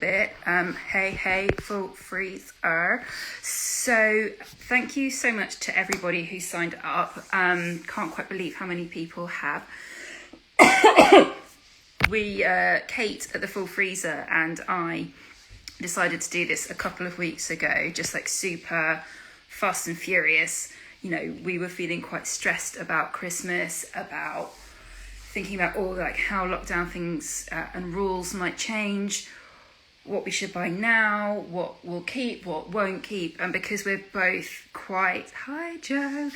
bit. Hey, full freezer. So thank you so much to everybody who signed up. Can't quite believe how many people have. Kate at the Full Freezer and I decided to do this a couple of weeks ago, just like super fast and furious. You know, we were feeling quite stressed about Christmas, about thinking about all like how lockdown things and rules might change, what we should buy now, what we'll keep, what won't keep. And because we're both quite, hi Joe,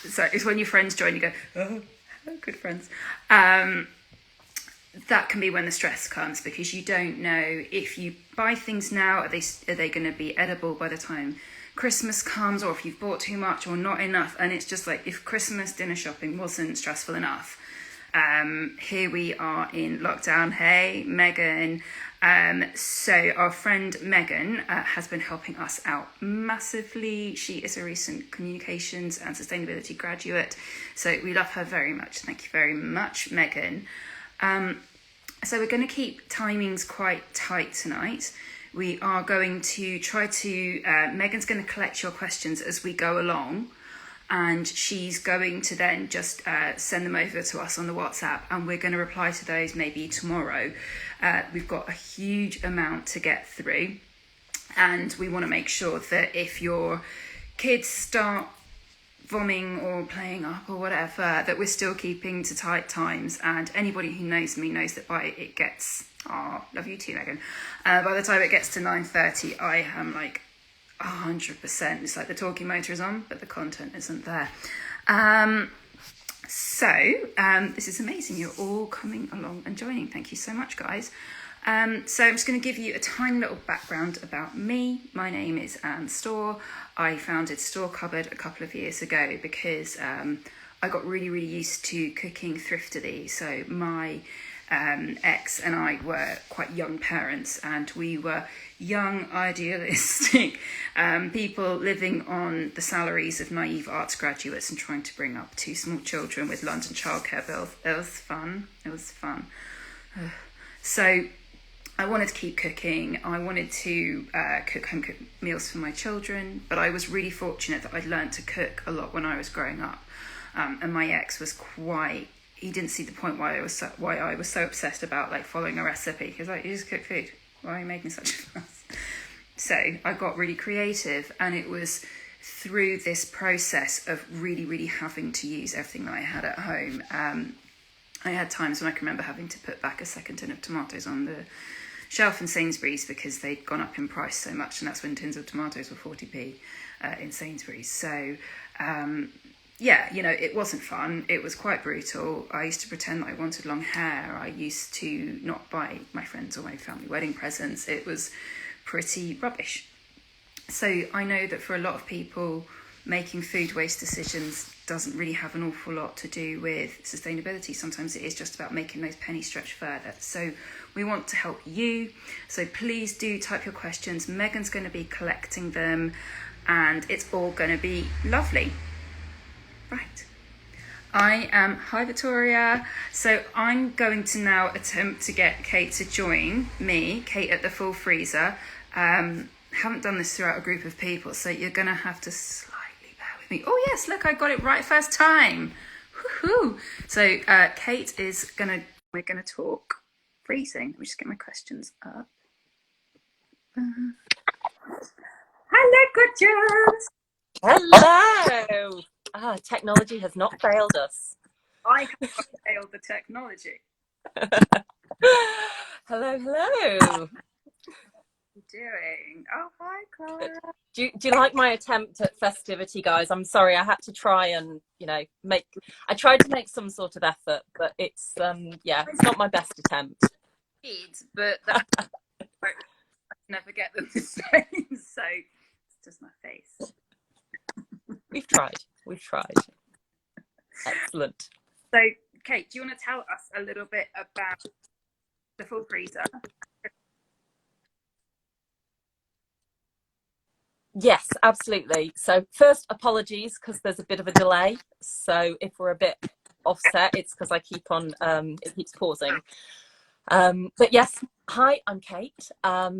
so it's when your friends join, you go, oh, good friends. That can be when the stress comes, because you don't know if you buy things now, are they going to be edible by the time Christmas comes, or if you've bought too much or not enough. And it's just like, if Christmas dinner shopping wasn't stressful enough, here we are in lockdown. Hey, Megan. So our friend Megan has been helping us out massively. She is a recent communications and sustainability graduate, so we love her very much. Thank you very much, Megan. So we're going to keep timings quite tight tonight. We are going to try to, Megan's going to collect your questions as we go along, and she's going to then just send them over to us on the WhatsApp, and we're going to reply to those maybe tomorrow. We've got a huge amount to get through, and we want to make sure that if your kids start vomiting or playing up or whatever, that we're still keeping to tight times. And anybody who knows me knows that by it gets, love you too, Megan, by the time it gets to 9:30, I am like 100%. It's like the talking motor is on, but the content isn't there. So this is amazing. You're all coming along and joining. Thank you so much, guys. So I'm just going to give you a tiny little background about me. My name is Anne Storr. I founded Store Cupboard a couple of years ago because I got really, really used to cooking thriftily. So my ex and I were quite young parents, and we were young, idealistic people living on the salaries of naive arts graduates and trying to bring up two small children with London childcare bills. It was fun. So I wanted to keep cooking. I wanted to cook home-cooked meals for my children, but I was really fortunate that I'd learned to cook a lot when I was growing up. And my ex was he didn't see the point why I was so obsessed about like following a recipe. He was like, you just cook food. Why are you making such a fuss? So I got really creative, and it was through this process of really, really having to use everything that I had at home. I had times when I can remember having to put back a second tin of tomatoes on the shelf in Sainsbury's because they'd gone up in price so much, and that's when tins of tomatoes were 40p in Sainsbury's. So yeah, you know, it wasn't fun. It was quite brutal. I used to pretend that I wanted long hair. I used to not buy my friends or my family wedding presents. It was pretty rubbish. So I know that for a lot of people, making food waste decisions doesn't really have an awful lot to do with sustainability. Sometimes it is just about making those pennies stretch further. So we want to help you. So please do type your questions. Megan's going to be collecting them, and it's all going to be lovely. Right. Hi Victoria. So I'm going to now attempt to get Kate to join me, Kate at the Full Freezer. Haven't done this throughout a group of people, so you're going to have to slightly bear with me. Oh yes, look, I got it right first time. Woohoo. So Kate we're going to talk freezing. Let me just get my questions up. Hello, gorgeous. Hello. Technology has not failed us. I have not failed the technology. Hello. What are you doing? Oh, hi, Clara. Do you like my attempt at festivity, guys? I'm sorry, I had to try and, I tried to make some sort of effort, but it's not my best attempt. But I never get them the same, so it's just my face. We've tried. Excellent. So, Kate, do you want to tell us a little bit about the Full Freezer? Yes, absolutely. So first, apologies because there's a bit of a delay. So if we're a bit offset, it's because I keep on, it keeps pausing. But yes, hi, I'm Kate.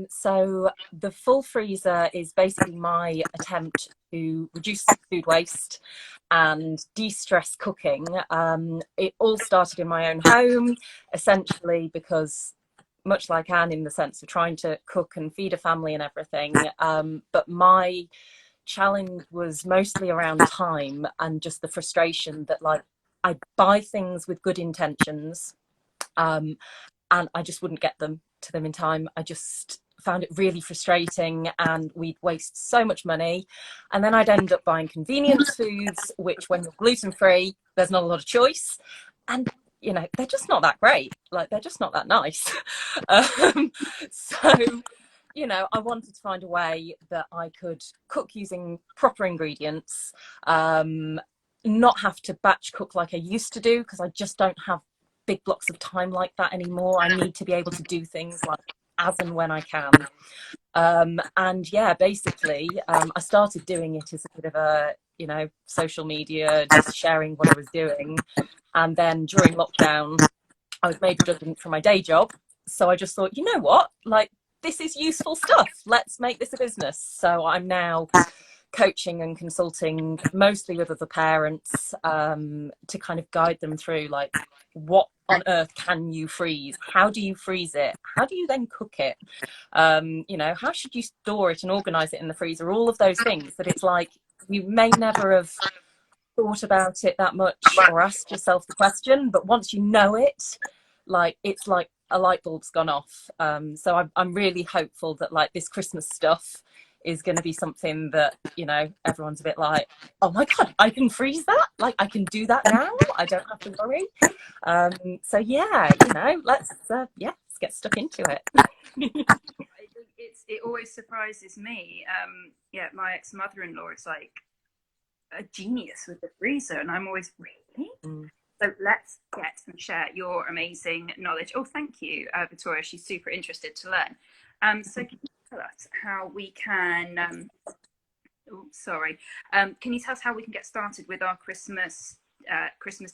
So the full freezer is basically my attempt to reduce food waste and de-stress cooking. It all started in my own home, essentially because much like Anne in the sense of trying to cook and feed a family and everything. But my challenge was mostly around time and just the frustration that like I buy things with good intentions. Um, and I just wouldn't get them to them in time. I just found it really frustrating and we'd waste so much money. And then I'd end up buying convenience foods, which when you're gluten free, there's not a lot of choice. And you know, they're just not that great. Like they're just not that nice. So, you know, I wanted to find a way that I could cook using proper ingredients, not have to batch cook like I used to do because I just don't have big blocks of time like that anymore. I need to be able to do things like as and when I can. And yeah, basically, I started doing it as a bit of a, you know, social media, just sharing what I was doing. And then during lockdown, I was made redundant from my day job. So I just thought, you know what, like, this is useful stuff. Let's make this a business. So I'm now coaching and consulting mostly with other parents to kind of guide them through like what on earth can you freeze, how do you freeze it, how do you then cook it, you know, how should you store it and organize it in the freezer, all of those things that it's like you may never have thought about it that much or asked yourself the question, but once you know it, like it's like a light bulb's gone off. So I'm really hopeful that like this Christmas stuff is going to be something that, you know, everyone's a bit like, oh my god, I can freeze that, like I can do that now, I don't have to worry. So yeah, you know, let's get stuck into it. It always surprises me. Yeah, my ex-mother-in-law is like a genius with the freezer, and I'm always really. So let's get and share your amazing knowledge. Oh, thank you, Victoria. She's super interested to learn. So can you tell us how we can? Can you tell us how we can get started with our Christmas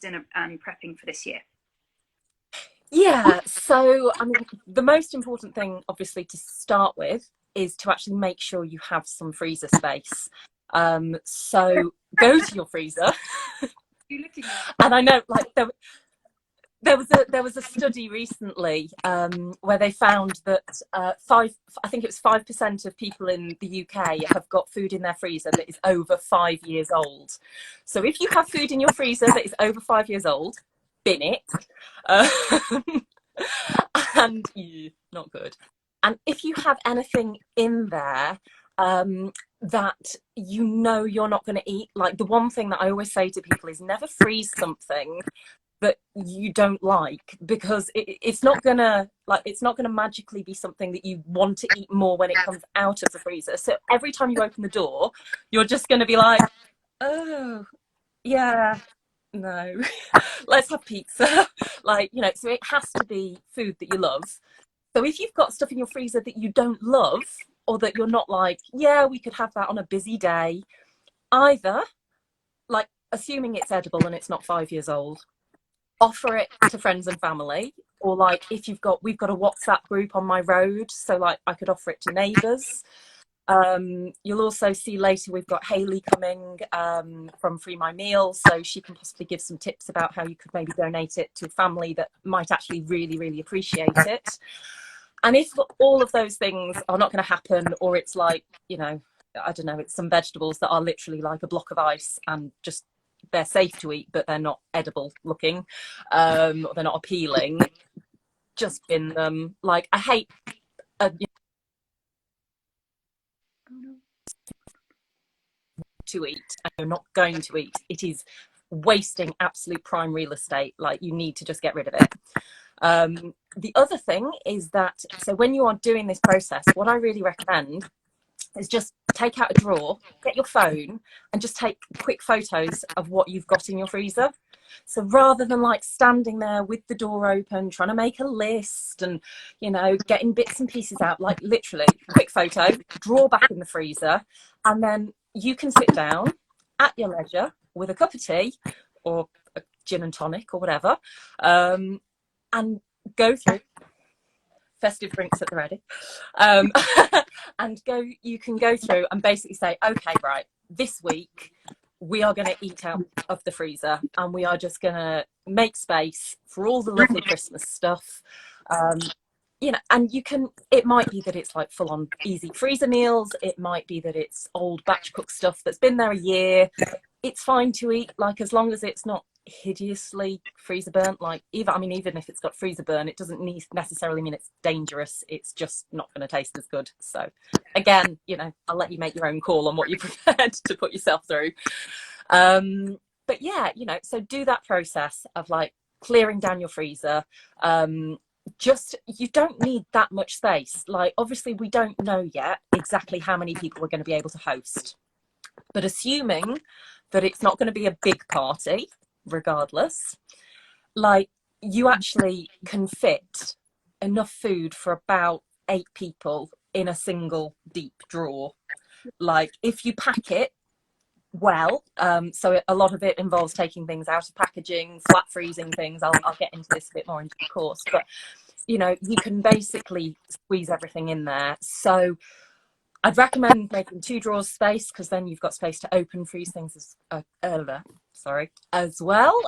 dinner and prepping for this year? Yeah, so I mean, the most important thing, obviously, to start with is to actually make sure you have some freezer space. So go to your freezer. You looking at? And I know, like, there was a study recently where they found that I think it was 5% of people in the UK have got food in their freezer that is over 5 years old. So if you have food in your freezer that is over 5 years old, bin it. And not good. And if you have anything in there that you know you're not going to eat, like the one thing that I always say to people is never freeze something that you don't like, because it's not gonna magically be something that you want to eat more when it comes out of the freezer. So every time you open the door, you're just going to be like, oh yeah, no, let's have pizza. Like, you know, so it has to be food that you love. So if you've got stuff in your freezer that you don't love, or that you're not like, yeah, we could have that on a busy day, either like assuming it's edible and it's not 5 years old, offer it to friends and family, or like if we've got a WhatsApp group on my road, so like I could offer it to neighbours. You'll also see later we've got Hayley coming from Free My Meal, so she can possibly give some tips about how you could maybe donate it to a family that might actually really, really appreciate it. And if all of those things are not going to happen, or it's like, you know, I don't know, it's some vegetables that are literally like a block of ice and just they're safe to eat, but they're not edible looking, or they're not appealing, just bin them. Like I hate to eat and you're not going to eat. It is wasting absolute prime real estate. Like you need to just get rid of it. The other thing is that, so when you are doing this process, what I really recommend is just take out a drawer, get your phone, and just take quick photos of what you've got in your freezer. So rather than like standing there with the door open, trying to make a list and, you know, getting bits and pieces out, like literally quick photo, drawer back in the freezer, and then you can sit down at your leisure with a cup of tea or a gin and tonic or whatever, and go through festive drinks at the ready. Um, and you can go through and basically say, okay, right, this week we are going to eat out of the freezer and we are just going to make space for all the lovely Christmas stuff. You know, and it might be that it's like full on easy freezer meals. It might be that it's old batch cook stuff that's been there a year. It's fine to eat, like, as long as it's not hideously freezer burnt. Like, even if it's got freezer burn, it doesn't necessarily mean it's dangerous. It's just not going to taste as good. So again, you know, I'll let you make your own call on what you're prepared to put yourself through. But yeah, you know, so do that process of like clearing down your freezer. You don't need that much space. Like, obviously we don't know yet exactly how many people we're going to be able to host, but assuming that it's not going to be a big party regardless, like, you actually can fit enough food for about 8 people in a single deep drawer. Like, if you pack it well, so a lot of it involves taking things out of packaging, flat freezing things. I'll get into this a bit more in due course, but you know, you can basically squeeze everything in there. So I'd recommend making 2 drawers space, because then you've got space to open freeze things as well.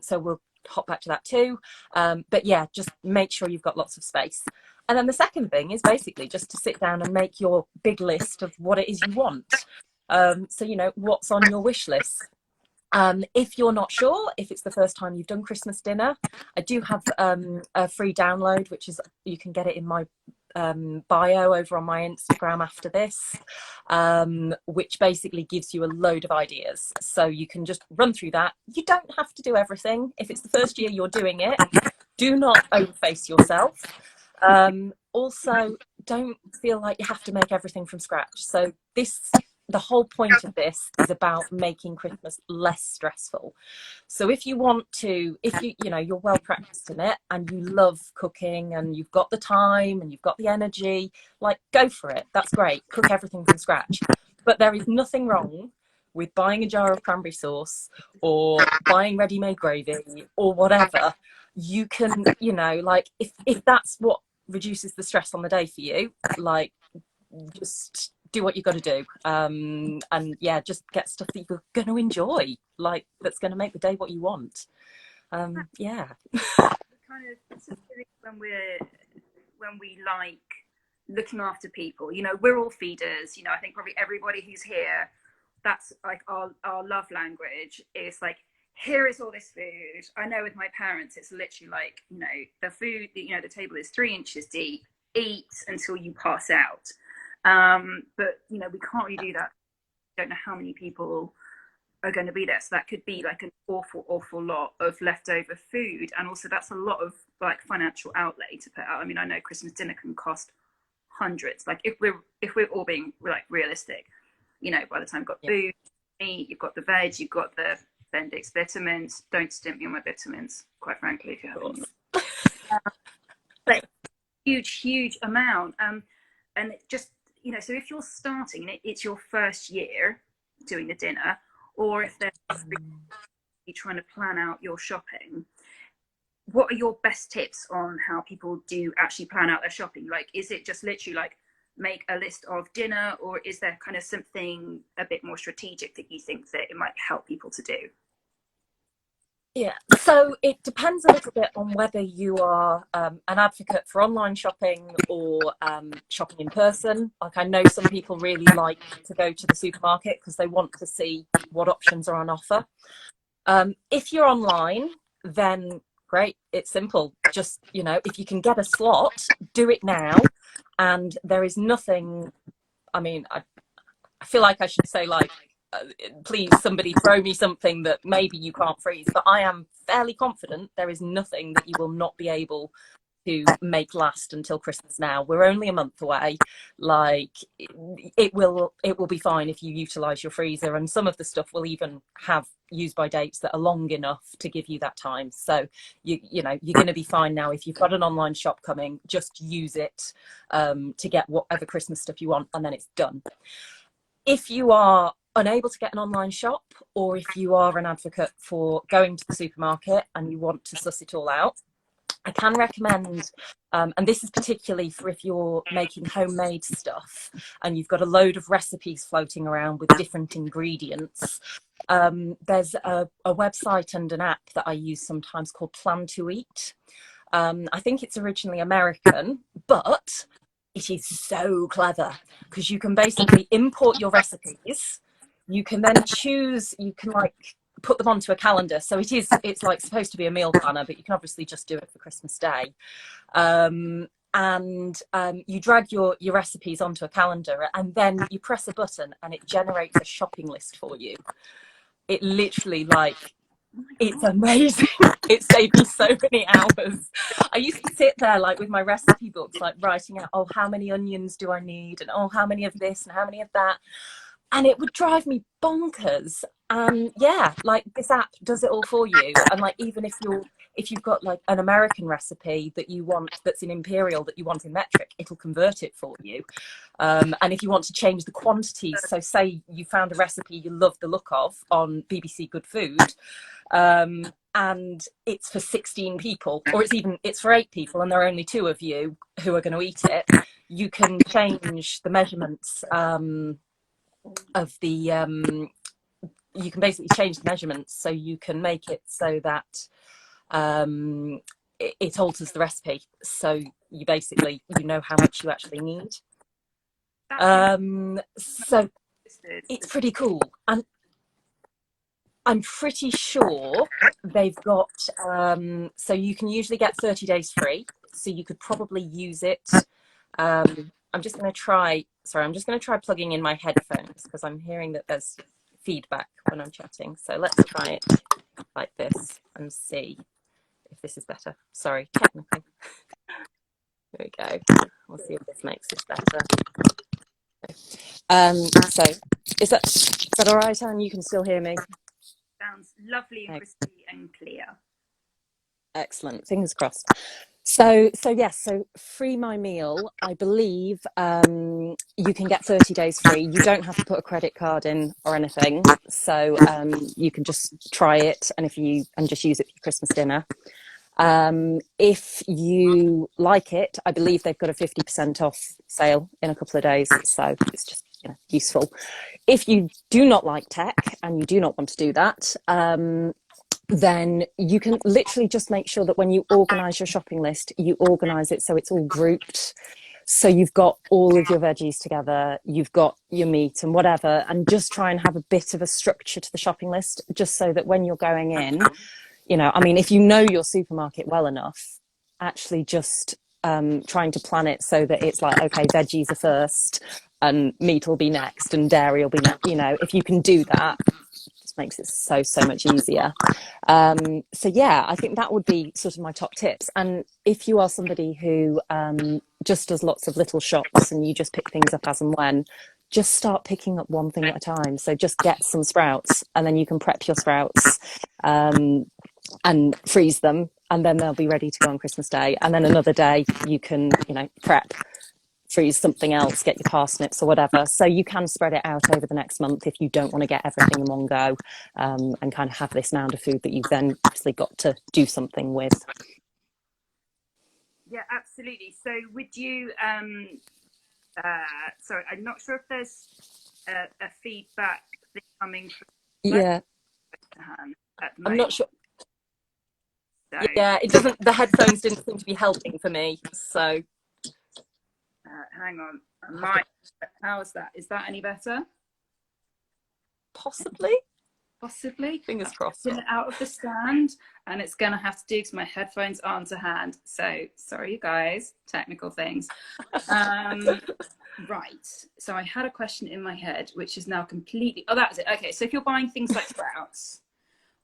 So we'll hop back to that too. But yeah, just make sure you've got lots of space. And then the second thing is basically just to sit down and make your big list of what it is you want. So, you know, what's on your wish list. If you're not sure, if it's the first time you've done Christmas dinner, I do have a free download, which is, you can get it in my bio over on my Instagram after this, which basically gives you a load of ideas. So you can just run through that. You don't have to do everything. If it's the first year you're doing it, do not overface yourself. Also, don't feel like you have to make everything from scratch. So the whole point of this is about making Christmas less stressful. So if you you know, you're well practiced in it and you love cooking and you've got the time and you've got the energy, like, go for it. That's great. Cook everything from scratch. But there is nothing wrong with buying a jar of cranberry sauce or buying ready-made gravy or whatever. You can, you know, like, if that's what reduces the stress on the day for you, like, just do what you got to do, and yeah, just get stuff that you're going to enjoy, like, that's going to make the day what you want. Yeah. Kind of when we like looking after people, you know, we're all feeders. You know, I think probably everybody who's here, that's like our love language is like, here is all this food. I know with my parents, it's literally like, you know, the food, you know, the table is 3 inches deep, eat until you pass out. But you know, we can't really do that. Don't know how many people are going to be there, so that could be like an awful lot of leftover food, and also that's a lot of like financial outlay to put out. I mean, I know Christmas dinner can cost hundreds. Like, if we're all being like realistic, you know, by the time you've got food, meat, you've got the veg, you've got the Bendix vitamins. Don't stint me on my vitamins, quite frankly, if you have any. But huge amount, and it just, you know, so if you're starting and it's your first year doing the dinner, or if you're trying to plan out your shopping, what are your best tips on how people do actually plan out their shopping? Like, is it just literally like make a list of dinner, or is there kind of something a bit more strategic that you think that it might help people to do? Yeah, so it depends a little bit on whether you are an advocate for online shopping or shopping in person. Like, I know some people really like to go to the supermarket because they want to see what options are on offer. If you're online, then great, it's simple. Just, you know, if you can get a slot, do it now. And there is nothing, I mean, I feel like I should say, like, please somebody throw me something that maybe you can't freeze, but I am fairly confident there is nothing that you will not be able to make last until Christmas. Now we're only a month away. Like, it will be fine if you utilize your freezer, and some of the stuff will even have use by dates that are long enough to give you that time. So you know, you're going to be fine. Now, if you've got an online shop coming, just use it to get whatever Christmas stuff you want, and then it's done. If you are unable to get an online shop, or if you are an advocate for going to the supermarket and you want to suss it all out, I can recommend, and this is particularly for if you're making homemade stuff and you've got a load of recipes floating around with different ingredients. There's a website and an app that I use sometimes called Plan to Eat. I think it's originally American, but it is so clever because you can basically import your recipes. You can then choose, you can like put them onto a calendar. So it's like supposed to be a meal planner, but you can obviously just do it for Christmas Day. You drag your recipes onto a calendar and then you press a button and it generates a shopping list for you. It literally it's amazing. It saved me so many hours. I used to sit there like with my recipe books, like writing out, oh, how many onions do I need? And oh, how many of this and how many of that? And it would drive me bonkers. Yeah, like this app does it all for you. And like even if you've got like an American recipe that you want that's in imperial that you want in metric, it'll convert it for you. And if you want to change the quantities, so say you found a recipe you love the look of on BBC Good Food, and it's for 16 people, or it's for 8 people and there are only 2 of you who are going to eat it, you can change the measurements of the you can basically change the measurements so you can make it so that it alters the recipe, so you basically know how much you actually need. So it's pretty cool, and I'm pretty sure they've got so you can usually get 30 days free, so you could probably use it. I'm just going to try plugging in my headphones because I'm hearing that there's feedback when I'm chatting. So let's try it like this and see if this is better. Sorry, technical. There we go. We'll see if this makes this better. So is that all right, Anne? You can still hear me? Sounds lovely and crispy and clear. Excellent. Fingers crossed. So yes, so Free My Meal, I believe you can get 30 days free. You don't have to put a credit card in or anything. So you can just try it and just use it for your Christmas dinner. If you like it, I believe they've got a 50% off sale in a couple of days. So it's just useful. If you do not like tech and you do not want to do that, then you can literally just make sure that when you organise your shopping list, you organise it so it's all grouped. So you've got all of your veggies together, you've got your meat and whatever, and just try and have a bit of a structure to the shopping list, just so that when you're going in, if you know your supermarket well enough, actually just trying to plan it so that it's like, okay, veggies are first and meat will be next and dairy will be next. If you can do that, makes it so much easier. So yeah, I think that would be sort of my top tips. And if you are somebody who just does lots of little shops and you just pick things up as and when, just start picking up one thing at a time. So just get some sprouts and then you can prep your sprouts and freeze them, and then they'll be ready to go on Christmas Day. And then another day you can prep, freeze something else, get your parsnips or whatever. So you can spread it out over the next month if you don't want to get everything in one go, and kind of have this mound of food that you've then obviously got to do something with. Yeah, absolutely. So would you, sorry, I'm not sure if there's a feedback coming from I'm not sure. So, yeah, it doesn't, the headphones didn't seem to be helping for me, so hang on. How is that? Is that any better? Possibly. Fingers crossed. Pull it out of the stand, and it's going to have to do because my headphones aren't to hand. So sorry, you guys. Technical things. Right. So I had a question in my head, which is now completely. Oh, that was it. Okay. So if you're buying things like sprouts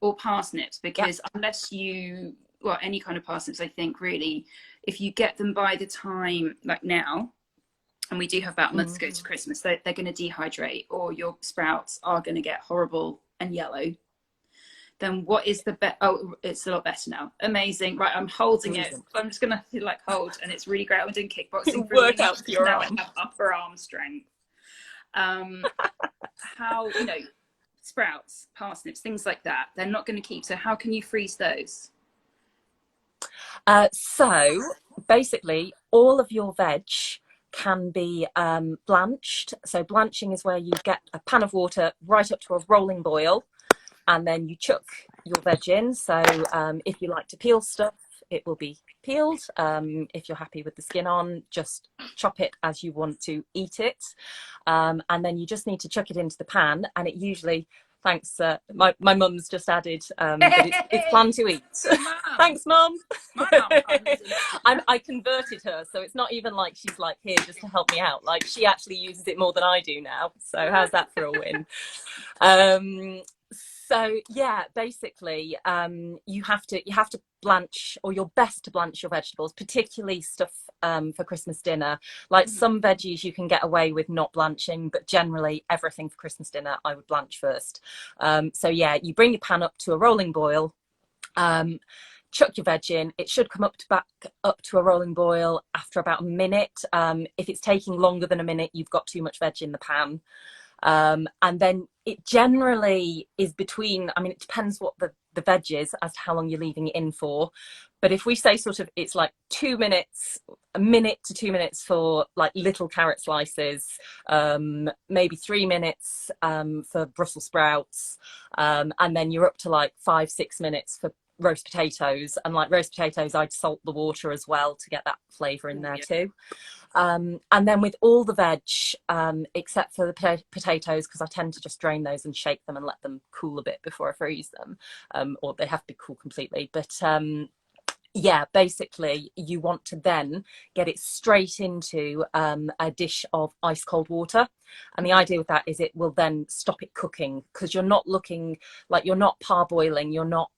or parsnips, because unless any kind of parsnips, I think really, if you get them by the time like now, and we do have about a month to go to Christmas, they're going to dehydrate, or your sprouts are going to get horrible and yellow. Then what is the best? Oh, it's a lot better now. Amazing. Right, I'm holding it. I'm just going to hold, and it's really great. I'm doing kickboxing. Work out for your arm. I have upper arm strength. How, sprouts, parsnips, things like that, they're not going to keep. So how can you freeze those? So basically, all of your veg can be blanched. So blanching is where you get a pan of water right up to a rolling boil, and then you chuck your veg in. So if you like to peel stuff, it will be peeled. If you're happy with the skin on, just chop it as you want to eat it. And then you just need to chuck it into the pan, and it usually, thanks, my mum's just added that it's planned to eat. Thanks, mum. My mum I converted her, so it's not even like she's like here just to help me out. Like she actually uses it more than I do now. So how's that for a win? So yeah, basically, you have to blanch, or you're best to blanch your vegetables, particularly stuff for Christmas dinner. Like some veggies you can get away with not blanching, but generally everything for Christmas dinner I would blanch first. So yeah, you bring your pan up to a rolling boil, chuck your veg in. It should come back up to a rolling boil after about a minute. If it's taking longer than a minute, you've got too much veg in the pan. And then it generally is between, I mean, it depends what the veg is as to how long you're leaving it in for. But if we say sort of it's like 2 minutes, a minute to 2 minutes for like little carrot slices, maybe 3 minutes for Brussels sprouts, and then you're up to like 5-6 minutes for roast potatoes. And like roast potatoes, I'd salt the water as well to get that flavour in there too. And then with all the veg, except for the potatoes, because I tend to just drain those and shake them and let them cool a bit before I freeze them, or they have to be cool completely. But yeah, basically you want to then get it straight into a dish of ice cold water. And the idea with that is it will then stop it cooking, because you're not looking like, you're not parboiling, you're not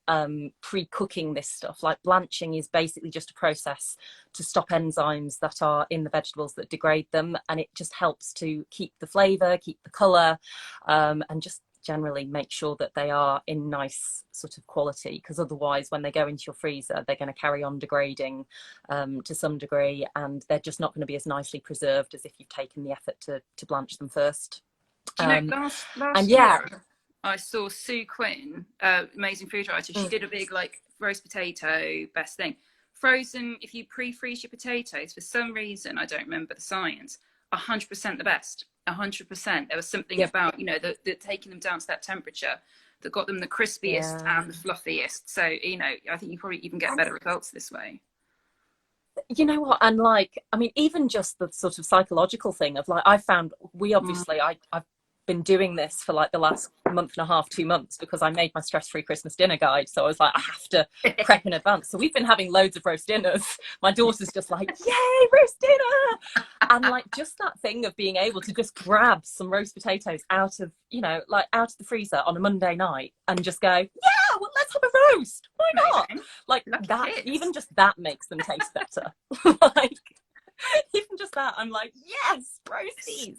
pre-cooking this stuff. Like blanching is basically just a process to stop enzymes that are in the vegetables that degrade them, and it just helps to keep the flavour, keep the colour, and just generally make sure that they are in nice sort of quality, because otherwise when they go into your freezer they're going to carry on degrading to some degree, and they're just not going to be as nicely preserved as if you've taken the effort to blanch them first. Do you know, last year I saw Sue Quinn, amazing food writer. She did a big like roast potato best thing. Frozen, if you pre-freeze your potatoes, for some reason I don't remember the science, 100% the best. 100%. There was something about, you know, the taking them down to that temperature that got them the crispiest and the fluffiest. So, you know, I think you probably even get better results this way. You know what? And like, I mean, even just the sort of psychological thing of like, I found we obviously, I've been doing this for like the last month and a half, 2 months, because I made my stress-free Christmas dinner guide. So I was like, I have to prep in advance. So we've been having loads of roast dinners. My daughter's just like, yay, roast dinner. And like just that thing of being able to just grab some roast potatoes out of, you know, like out of the freezer on a Monday night and just go, yeah, well, let's have a roast. Why not? Like that, even just that makes them taste better. Like, even just that, I'm like, yes, roasties.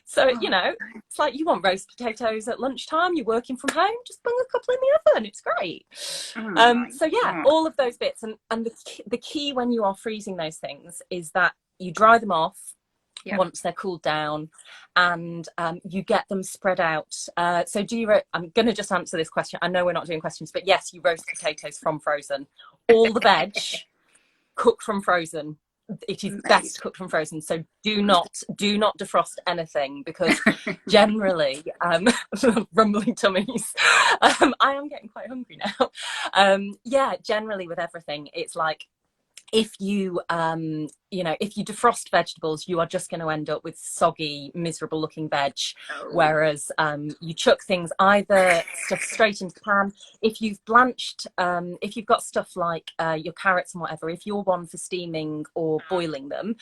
So, you know, it's like you want roast potatoes at lunchtime, you're working from home, just bung a couple in the oven. It's great. So yeah, all of those bits. And the key when you are freezing those things is that you dry them off once they're cooled down, and you get them spread out. So I'm going to just answer this question. I know we're not doing questions, but yes, you roast potatoes from frozen. All the veg cook from frozen. It is best cooked from frozen. So do not defrost anything, because generally, rumbling tummies. I am getting quite hungry now. Yeah, generally with everything, it's like, if you you know, if you defrost vegetables, you are just going to end up with soggy, miserable looking veg. Whereas you chuck things, either stuff straight into the pan. If you've blanched, if you've got stuff like your carrots and whatever, if you're one for steaming or boiling them,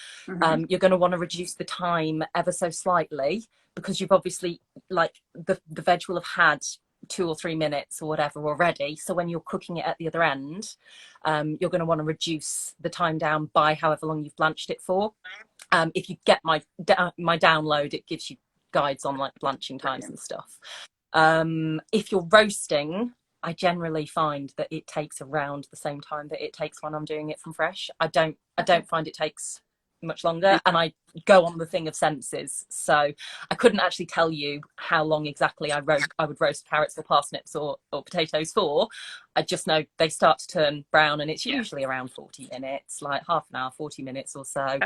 you're going to want to reduce the time ever so slightly, because you've obviously, like, the veg will have had 2 or 3 minutes or whatever already. So when you're cooking it at the other end, you're going to want to reduce the time down by however long you've blanched it for. If you get my download, it gives you guides on like blanching times and stuff. If you're roasting, I generally find that it takes around the same time that it takes when I'm doing it from fresh. I don't find it takes much longer, and I go on the thing of senses. So I couldn't actually tell you how long exactly I would roast carrots or parsnips or potatoes for. I just know they start to turn brown, and it's usually around 40 minutes, like half an hour, 40 minutes or so.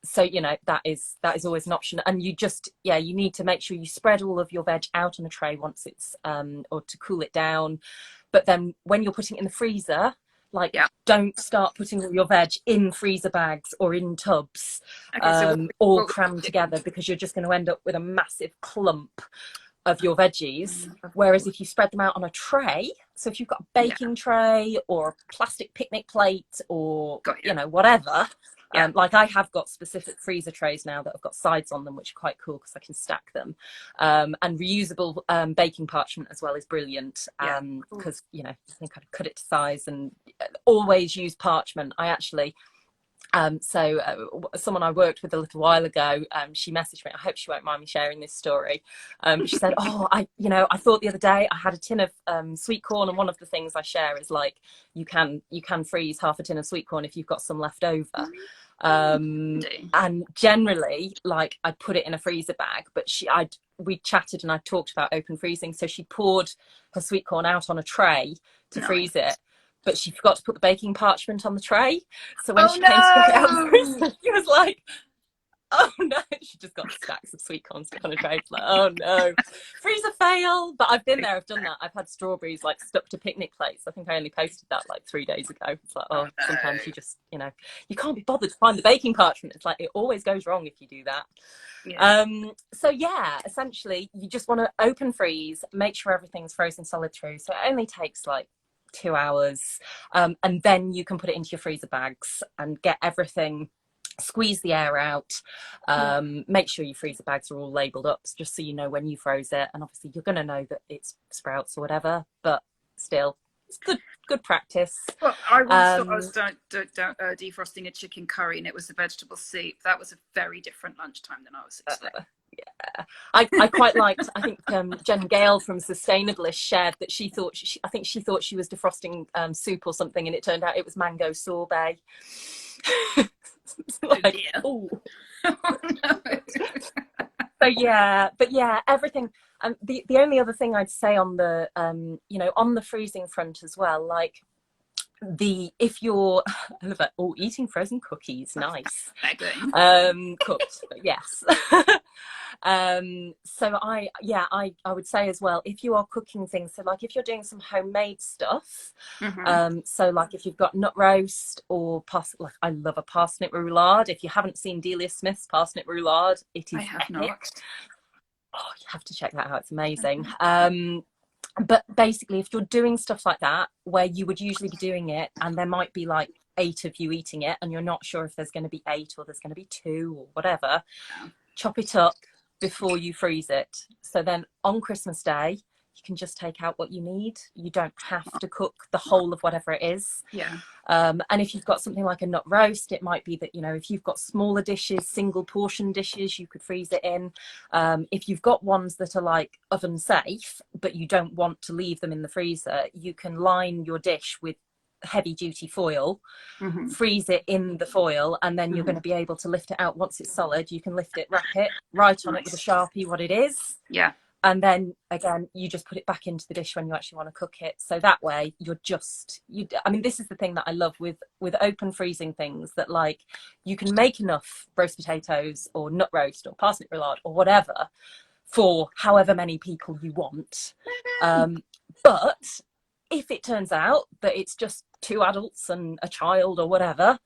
So, you know, that is always an option. And you just, you need to make sure you spread all of your veg out on a tray once it's, or to cool it down. But then when you're putting it in the freezer, like, don't start putting all your veg in freezer bags or in tubs, all crammed together, because you're just going to end up with a massive clump of your veggies. Whereas if you spread them out on a tray, so if you've got a baking tray or a plastic picnic plate or, you know, whatever, like I have got specific freezer trays now that have got sides on them, which are quite cool because I can stack them. And reusable baking parchment as well is brilliant, because, you know, you can kind of cut it to size, and always use parchment. I actually... someone I worked with a little while ago, she messaged me. I hope she won't mind me sharing this story. She said, I thought the other day I had a tin of sweet corn, and one of the things I share is like you can freeze half a tin of sweet corn if you've got some left over. And generally, like, I'd put it in a freezer bag, but we chatted and I talked about open freezing, so she poured her sweet corn out on a tray to freeze it, but she forgot to put the baking parchment on the tray. So when she came to get it out of the freezer, she was like, oh no, she just got stacks of sweet corn stuck on a tray. It's like, oh no, freezer fail. But I've been there, I've done that. I've had strawberries like stuck to picnic plates. I think I only posted that like 3 days ago. It's like, oh, sometimes you just, you know, you can't be bothered to find the baking parchment. It's like, it always goes wrong if you do that. So yeah, essentially you just want to open freeze, make sure everything's frozen solid through. So it only takes like 2 hours, and then you can put it into your freezer bags and get everything, squeeze the air out, make sure your freezer bags are all labeled up just so you know when you froze it, and obviously you're going to know that it's sprouts or whatever, but still it's good practice. Well, I once thought I was defrosting a chicken curry and it was a vegetable soup. That was a very different lunchtime than I was expecting. I quite liked, I think Jen Gale from Sustainablist shared that she thought she was defrosting soup or something, and it turned out it was mango sorbet. Like, oh no. So everything. The only other thing I'd say on the on the freezing front as well, like, if you're I love that, eating frozen cookies, nice. Cooked, but yes. So I would say as well, if you are cooking things, so like if you're doing some homemade stuff, so like if you've got nut roast or like I love a parsnip roulade. If you haven't seen Delia Smith's parsnip roulade, it is epic. Not. Oh, you have to check that out, it's amazing. But basically, if you're doing stuff like that, where you would usually be doing it, and there might be like 8 of you eating it, and you're not sure if there's going to be 8 or there's going to be 2 or whatever, chop it up before you freeze it. So then on Christmas Day, you can just take out what you need. You don't have to cook the whole of whatever it is. And if you've got something like a nut roast, it might be that, you know, if you've got smaller dishes, single portion dishes, you could freeze it in. If you've got ones that are like oven safe, but you don't want to leave them in the freezer, you can line your dish with heavy duty foil, freeze it in the foil, and then you're going to be able to lift it out once it's solid. You can lift it, wrap it, write on it with a Sharpie what it is. And then again, you just put it back into the dish when you actually want to cook it. So that way I mean, this is the thing that I love with open freezing things, that like you can make enough roast potatoes or nut roast or parsnip roulade or whatever for however many people you want. But if it turns out that it's just 2 adults and a child or whatever,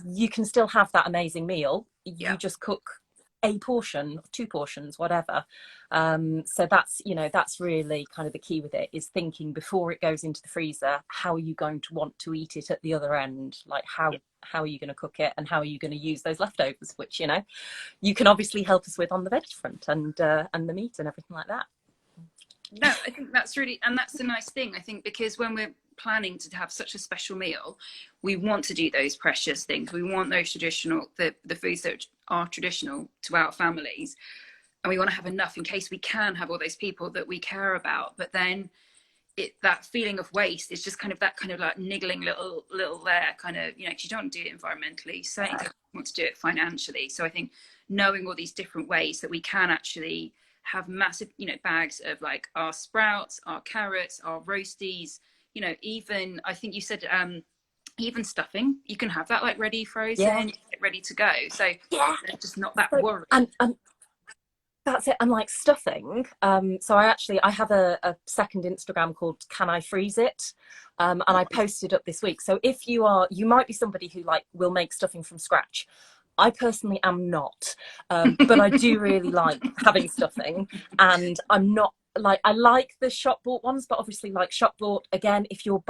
you can still have that amazing meal. You just cook a portion, 2 portions, whatever. So that's really kind of the key with it, is thinking before it goes into the freezer, how are you going to want to eat it at the other end? Like how are you going to cook it, and how are you going to use those leftovers, which, you know, you can obviously help us with on the veg front and the meat and everything like that. No, I think that's really, and that's the nice thing, I think, because when we're planning to have such a special meal, we want to do those precious things. We want those traditional, the foods that are traditional to our families, and we want to have enough in case we can have all those people that we care about. But then that feeling of waste is just kind of that kind of like niggling little there kind of, you know, 'cause you don't do it environmentally, you certainly don't want to do it financially. So I think knowing all these different ways that we can actually have massive, you know, bags of like our sprouts, our carrots, our roasties, you know, even I think you said even stuffing, you can have that like ready Yeah, frozen, ready to go. So yeah. there's just not that So, worry. and that's it. And like stuffing. So I have a second Instagram called Can I Freeze It? And I posted up this week. So if you might be somebody who like will make stuffing from scratch. I personally am not, but I do really like having stuffing, and I'm not like I like the shop bought ones, but obviously like shop bought again. If you're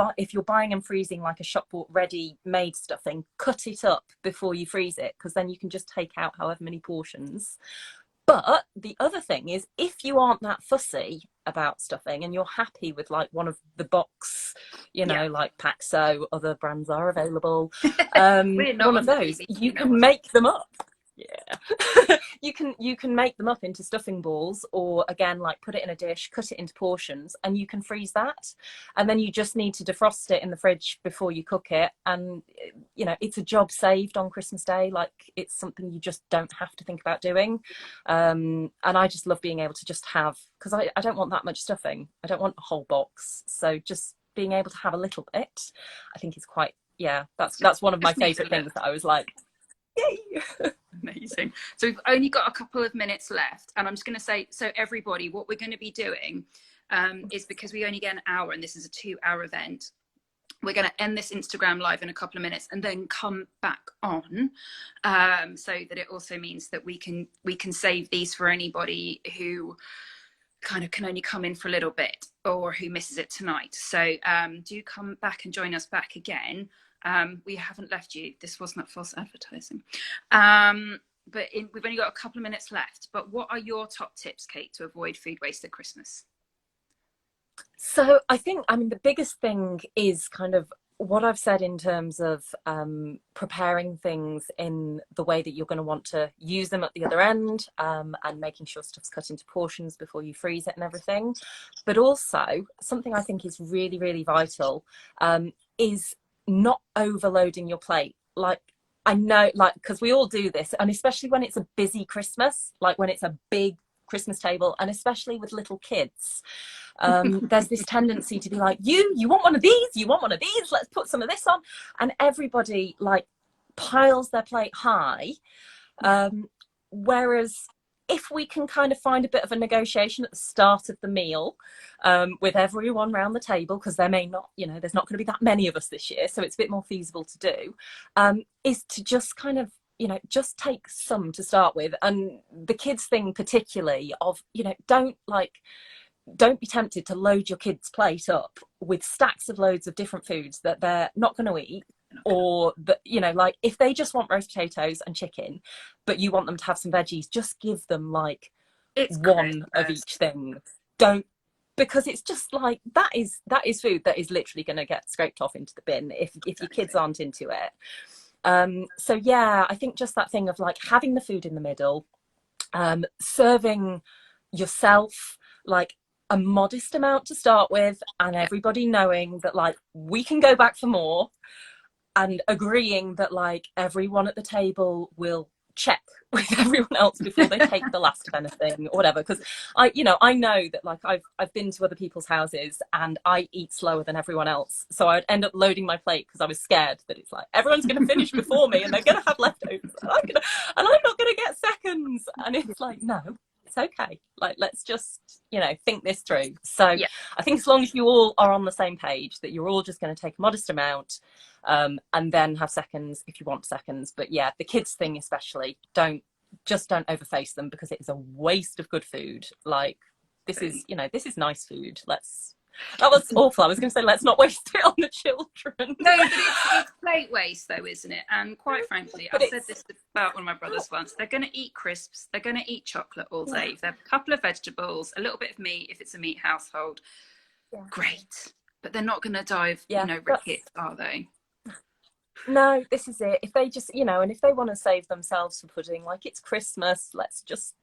buying and freezing like a shop bought ready made stuffing, cut it up before you freeze it, because then you can just take out however many portions. But the other thing is, if you aren't that fussy about stuffing and you're happy with like one of the box, Yeah, like Paxo, other brands are available, we're not one on of the those, BBC, you you know can us. make them up. Yeah. You can make them up into stuffing balls, or again like put it in a dish, cut it into portions, and you can freeze that, and then you just need to defrost it in the fridge before you cook it. And it's a job saved on Christmas Day. Like, it's something you just don't have to think about doing. And I just love being able to just have, because I don't want that much stuffing, I don't want a whole box, so just being able to have a little bit, I think is quite, yeah, that's one of my Just needs a favorite little. things that I was like, yay. Amazing. So we've only got a couple of minutes left, and I'm just going to say, so everybody, what we're going to be doing is, because we only get an hour and this is a 2-hour event, we're going to end this Instagram live in a couple of minutes and then come back on, so that it also means that we can save these for anybody who kind of can only come in for a little bit or who misses it tonight. So do come back and join us back again. We haven't left you. This was not false advertising. But we've only got a couple of minutes left. But what are your top tips, Kate, to avoid food waste at Christmas? So I think, the biggest thing is kind of what I've said in terms of preparing things in the way that you're going to want to use them at the other end, and making sure stuff's cut into portions before you freeze it and everything. But also, something I think is really, really vital, is not overloading your plate. Like, I know, like, because we all do this, and especially when it's a busy Christmas, like when it's a big Christmas table, and especially with little kids, there's this tendency to be like, you want one of these, you want one of these, let's put some of this on, and everybody like piles their plate high. Whereas if we can kind of find a bit of a negotiation at the start of the meal, with everyone around the table, because there may not, there's not going to be that many of us this year, so it's a bit more feasible to do, is to just kind of, just take some to start with. And the kids thing particularly, of, don't be tempted to load your kids' plate up with stacks of loads of different foods that they're not going to eat. Or that, like, if they just want roast potatoes and chicken, but you want them to have some veggies, just give them like It's one of Christmas. each thing. Don't, because it's just like, that is food that is literally going to get scraped off into the bin if your kids aren't into it. So yeah, I think just that thing of like having the food in the middle, serving yourself like a modest amount to start with, and everybody knowing that like we can go back for more, and agreeing that like everyone at the table will check with everyone else before they take the last of anything or whatever. Because I know that like I've been to other people's houses and I eat slower than everyone else, so I'd end up loading my plate because I was scared that it's like everyone's going to finish before me and they're going to have leftovers, and I'm not going to get seconds. And it's like, no, it's okay, like let's just think this through. So Yeah. I think as long as you all are on the same page, that you're all just going to take a modest amount, and then have seconds if you want seconds. But yeah, the kids thing especially, don't overface them, because it is a waste of good food. Like, this is nice food. That was awful. I was going to say, let's not waste it on the children. No, but it's plate waste though, isn't it? And quite frankly, But I said this about one of my brothers once. They're going to eat crisps. They're going to eat chocolate all day. If they have a couple of vegetables, a little bit of meat, if it's a meat household, great. But they're not going to die of, rickets, are they? No, this is it. If they just, and if they want to save themselves for pudding, like, it's Christmas, let's just,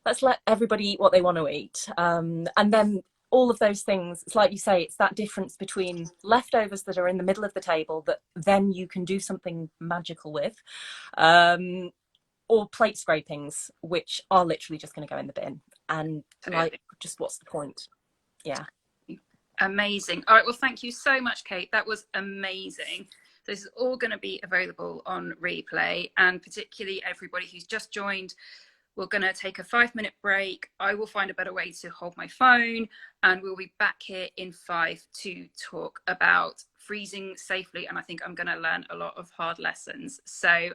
let's let everybody eat what they want to eat. And then all of those things, it's like you say, it's that difference between leftovers that are in the middle of the table that then you can do something magical with, or plate scrapings, which are literally just going to go in the bin. And like, just what's the point? Yeah. Amazing. All right, well, thank you so much, Kate. That was amazing. This is all going to be available on replay, and particularly everybody who's just joined, we're going to take a 5-minute break. I will find a better way to hold my phone, and we'll be back here in 5 to talk about freezing safely. And I think I'm going to learn a lot of hard lessons. So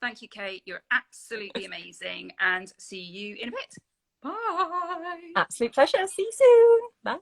thank you, Kate. You're absolutely amazing, and see you in a bit. Bye. Absolute pleasure. See you soon. Bye.